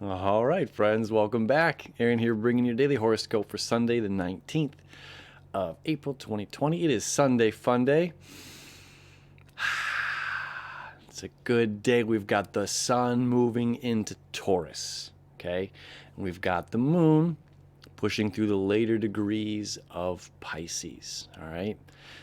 All right, friends, welcome back. Aaron here bringing your daily horoscope for Sunday, the 19th of April, 2020. It is Sunday Fun Day. It's a good day. We've got the sun moving into Taurus, okay? And we've got the moon pushing through the later degrees of Pisces, all right?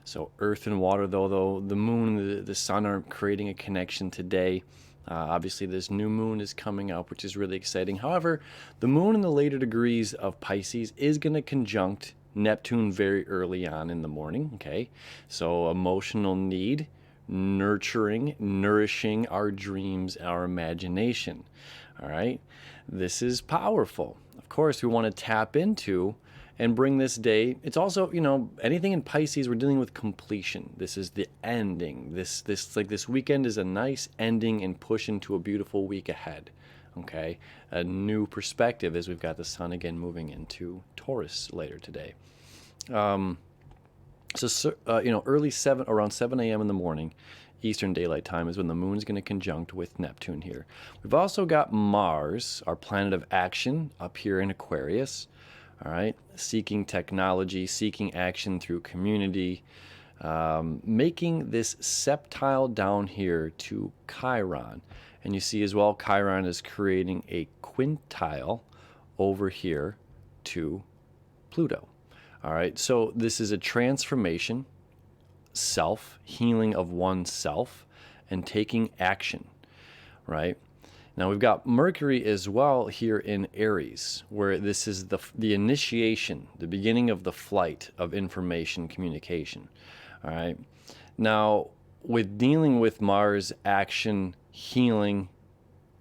So earth and water, though the moon and the sun aren't creating a connection today. Obviously, this new moon is coming up, which is really exciting. However, the moon in the later degrees of Pisces is going to conjunct Neptune very early on in the morning, okay? So emotional need, nurturing, nourishing our dreams, our imagination, all right? This is powerful. Of course, we want to tap into and bring this day. It's also, anything in Pisces, we're dealing with completion. This is the ending. This weekend is a nice ending and push into a beautiful week ahead. Okay, a new perspective as we've got the sun again moving into Taurus later today. Early around 7 a.m. in the morning, Eastern Daylight Time is when the moon's going to conjunct with Neptune here. We've also got Mars, our planet of action, up here in Aquarius. All right, seeking technology, seeking action through community, making this septile down here to Chiron. And you see as well, Chiron is creating a quintile over here to Pluto. All right, so this is a transformation, healing of oneself, and taking action, right? Now we've got Mercury as well here in Aries, where this is the initiation, the beginning of the flight of information communication. All right. Now, with dealing with Mars, action, healing,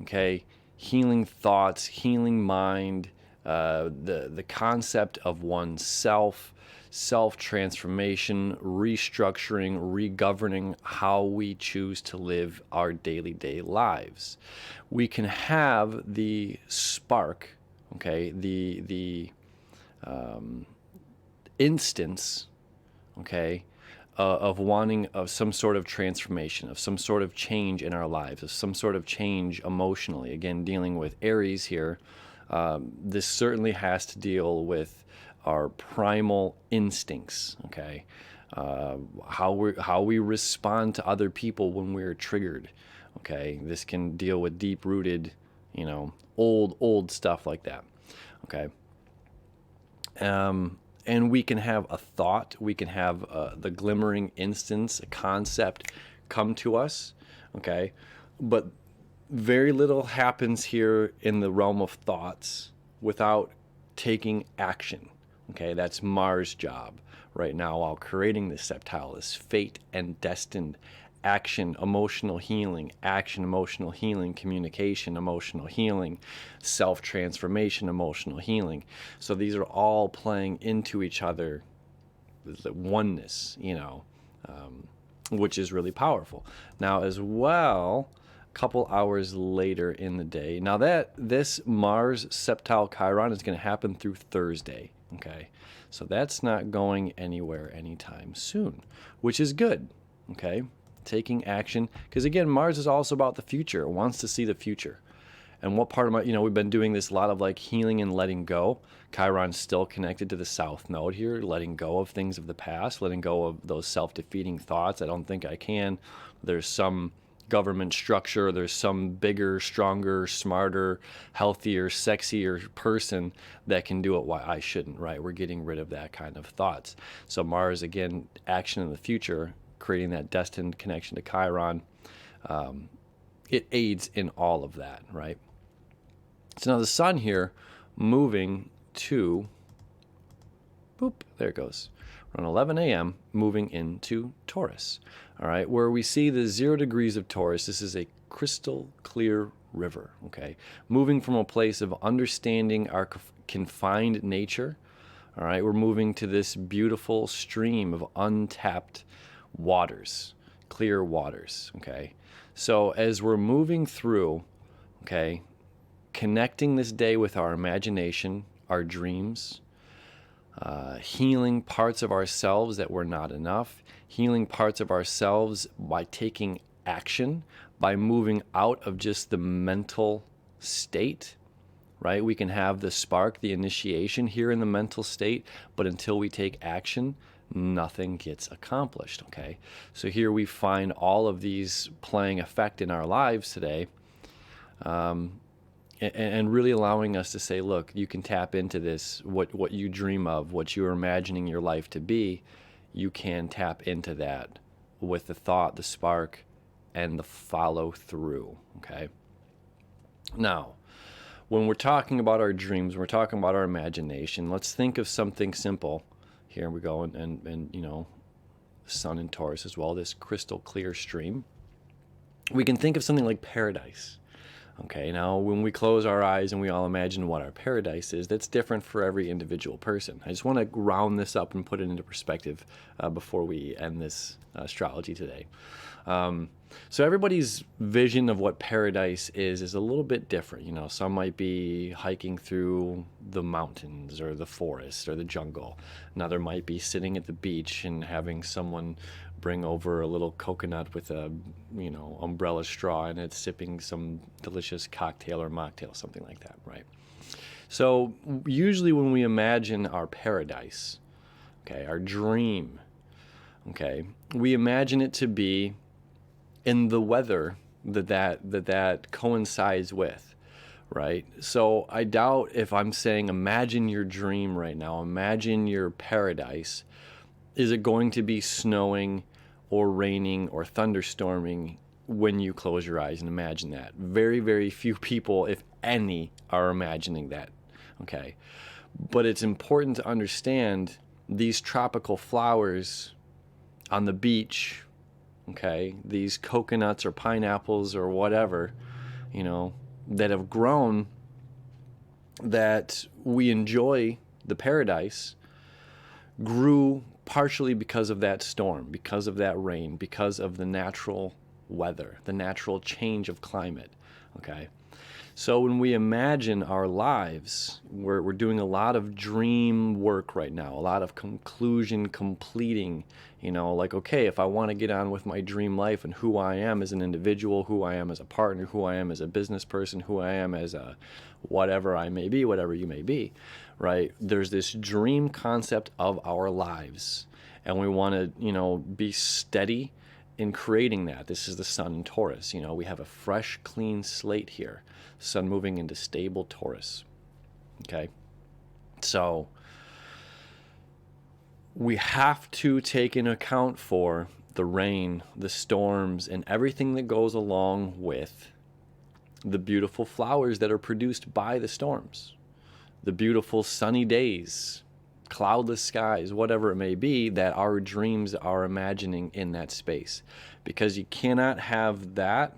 okay, healing thoughts, healing mind, the concept of oneself, self-transformation, restructuring, regoverning how we choose to live our daily lives. We can have the spark, okay, the instance, okay, of wanting of some sort of transformation, of some sort of change in our lives, of some sort of change emotionally. Again, dealing with Aries here, this certainly has to deal with our primal instincts, okay? How we respond to other people when we're triggered, okay? This can deal with deep-rooted, old stuff like that, okay? And we can have a thought, we can have the glimmering instance, a concept come to us, okay? But very little happens here in the realm of thoughts without taking action. Okay, that's Mars' job right now while creating this septile, this fate and destined action, emotional healing, communication, emotional healing, self-transformation, emotional healing. So these are all playing into each other, the oneness, which is really powerful. Now, as well, a couple hours later in the day, now that this Mars septile Chiron is going to happen through Thursday. Okay, so that's not going anywhere anytime soon, which is good. Okay, taking action, because again, Mars is also about the future. It wants to see the future. And what part of we've been doing this a lot of like healing and letting go. Chiron's still connected to the South Node here, letting go of things of the past, letting go of those self-defeating thoughts. I don't think I can. There's some government structure, there's some bigger, stronger, smarter, healthier, sexier person that can do it, why I shouldn't, right? We're getting rid of that kind of thoughts. So Mars, again, action in the future, creating that destined connection to Chiron, it aids in all of that, right? So now the sun here moving to, there it goes, around 11 a.m., moving into Taurus, all right, where we see the 0 degrees of Taurus. This is a crystal clear river, okay, moving from a place of understanding our confined nature, all right, we're moving to this beautiful stream of untapped waters, clear waters, okay. So as we're moving through, okay, connecting this day with our imagination, our dreams, healing parts of ourselves that were not enough, healing parts of ourselves by taking action, by moving out of just the mental state, right? We can have the spark, the initiation here in the mental state, but until we take action, nothing gets accomplished, okay? So here we find all of these playing effect in our lives today, and really allowing us to say, look, you can tap into this, what you dream of, what you're imagining your life to be, you can tap into that with the thought, the spark, and the follow through, okay? Now, when we're talking about our dreams, we're talking about our imagination, let's think of something simple. Here we go, and you know, Sun in Taurus as well, this crystal clear stream. We can think of something like paradise. Okay, now when we close our eyes and we all imagine what our paradise is, that's different for every individual person. I just want to round this up and put it into perspective before we end this astrology today. So everybody's vision of what paradise is a little bit different. You know, some might be hiking through the mountains or the forest or the jungle. Another might be sitting at the beach and having someone bring over a little coconut with a, you know, umbrella straw and it's sipping some delicious cocktail or mocktail, something like that, right? So usually when we imagine our paradise, okay, our dream, okay, we imagine it to be in the weather that coincides with, right? So I doubt if I'm saying imagine your dream right now, imagine your paradise, is it going to be snowing or raining or thunderstorming when you close your eyes and imagine that? Very, very few people, if any, are imagining that, okay? But it's important to understand these tropical flowers on the beach, okay, these coconuts or pineapples or whatever, you know, that have grown, that we enjoy the paradise, grew partially because of that storm, because of that rain, because of the natural weather, the natural change of climate, okay? So when we imagine our lives, we're doing a lot of dream work right now, a lot of conclusion completing, you know, like, okay, if I want to get on with my dream life and who I am as an individual, who I am as a partner, who I am as a business person, who I am as a whatever I may be, whatever you may be, right? There's this dream concept of our lives, and we want to, you know, be steady in creating that. This is the Sun in Taurus. You know, we have a fresh, clean slate here. Sun moving into stable Taurus. Okay? So we have to take into account for the rain, the storms, and everything that goes along with the beautiful flowers that are produced by the storms, the beautiful sunny days, cloudless skies, whatever it may be, that our dreams are imagining in that space. Because you cannot have that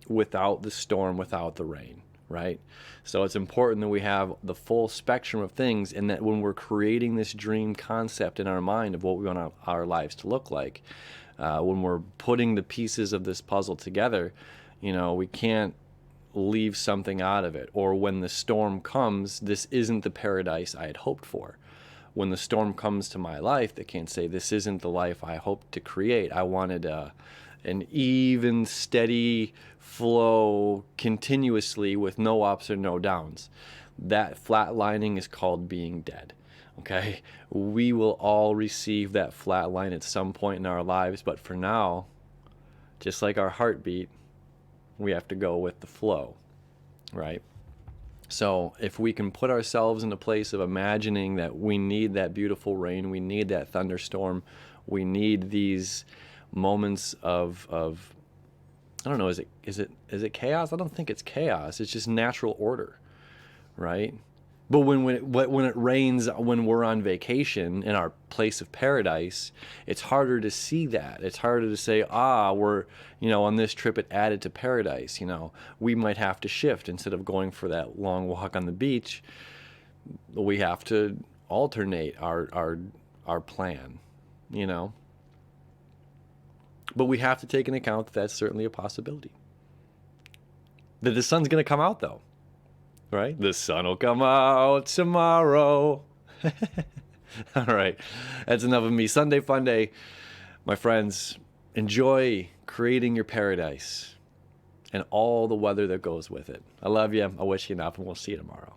without the storm, without the rain, right? So it's important that we have the full spectrum of things, and that when we're creating this dream concept in our mind of what we want our lives to look like, when we're putting the pieces of this puzzle together, you know, we can't leave something out of it. Or when the storm comes, this isn't the paradise I had hoped for. When the storm comes to my life, they can't say, this isn't the life I hoped to create. I wanted an even, steady flow continuously with no ups or no downs. That flatlining is called being dead, okay? We will all receive that flat line at some point in our lives, but for now, just like our heartbeat, we have to go with the flow, right? So if we can put ourselves in a place of imagining that we need that beautiful rain, we need that thunderstorm, we need these moments of I don't know, is it chaos? I don't think it's chaos. It's just natural order, right? But when it rains, when we're on vacation in our place of paradise, it's harder to see that. It's harder to say, we're, you know, on this trip it added to paradise. You know, we might have to shift. Instead of going for that long walk on the beach, we have to alternate our plan, you know. But we have to take into account that that's certainly a possibility. That the sun's going to come out, though. Right? The sun will come out tomorrow. All right. That's enough of me. Sunday fun day. My friends, enjoy creating your paradise and all the weather that goes with it. I love you. I wish you enough, and we'll see you tomorrow.